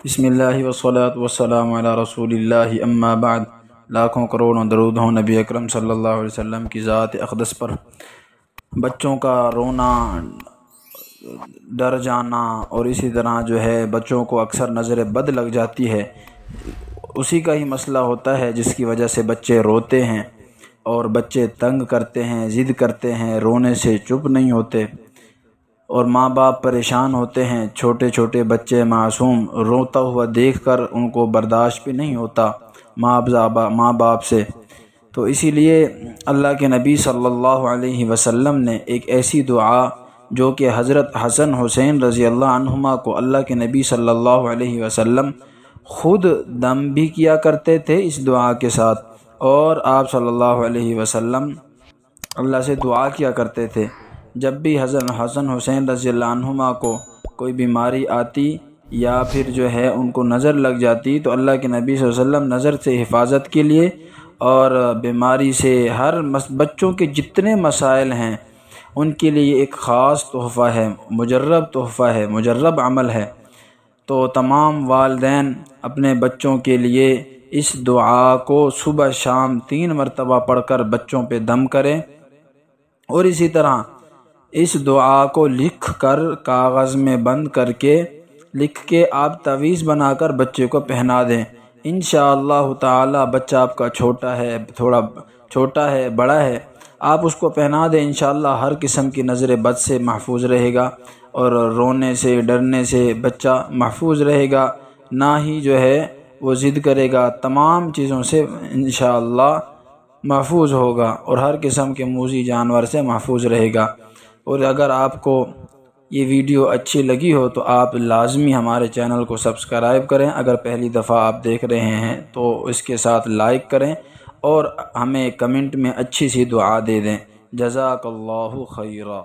بسم اللہ والصلاة والسلام علی رسول اللہ اما بعد۔ لاکھوں کروڑوں درود ہوں نبی اکرم صلی اللہ علیہ وسلم کی ذات اقدس پر۔ بچوں کا رونا، ڈر جانا اور اسی طرح بچوں کو اکثر نظر بد لگ جاتی ہے، اسی کا ہی مسئلہ ہوتا ہے جس کی وجہ سے بچے روتے ہیں اور بچے تنگ کرتے ہیں، ضد کرتے ہیں، رونے سے چپ نہیں ہوتے اور ماں باپ پریشان ہوتے ہیں۔ چھوٹے چھوٹے بچے معصوم روتا ہوا دیکھ کر ان کو برداشت بھی نہیں ہوتا ماں باپ سے، تو اسی لیے اللہ کے نبی صلی اللہ علیہ وسلم نے ایک ایسی دعا جو کہ حضرت حسن حسین رضی اللہ عنہما کو اللہ کے نبی صلی اللہ علیہ وسلم خود دم بھی کیا کرتے تھے اس دعا کے ساتھ، اور آپ صلی اللہ علیہ وسلم اللہ سے دعا کیا کرتے تھے۔ جب بھی حسن حسین رضی اللہ عنہما کو کوئی بیماری آتی یا پھر ان کو نظر لگ جاتی تو اللہ کے نبی صلی اللہ علیہ وسلم نظر سے حفاظت کے لیے اور بیماری سے بچوں کے جتنے مسائل ہیں ان کے لیے ایک خاص تحفہ ہے، مجرب تحفہ ہے، مجرب عمل ہے۔ تو تمام والدین اپنے بچوں کے لیے اس دعا کو صبح شام 3 مرتبہ پڑھ کر بچوں پہ دم کریں، اور اسی طرح اس دعا کو لکھ کر کاغذ میں بند کر کے لکھ کے آپ تعویذ بنا کر بچے کو پہنا دیں۔ انشاءاللہ تعالی بچہ آپ کا چھوٹا ہے، تھوڑا چھوٹا ہے، بڑا ہے، آپ اس کو پہنا دیں، انشاءاللہ ہر قسم کی نظر بد سے محفوظ رہے گا اور رونے سے ڈرنے سے بچہ محفوظ رہے گا، نہ ہی وہ ضد کرے گا، تمام چیزوں سے انشاءاللہ محفوظ ہوگا اور ہر قسم کے موذی جانور سے محفوظ رہے گا۔ اور اگر آپ کو یہ ویڈیو اچھی لگی ہو تو آپ لازمی ہمارے چینل کو سبسکرائب کریں، اگر پہلی دفعہ آپ دیکھ رہے ہیں تو اس کے ساتھ لائک کریں اور ہمیں کمنٹ میں اچھی سی دعا دے دیں۔ جزاک اللہ خیرا۔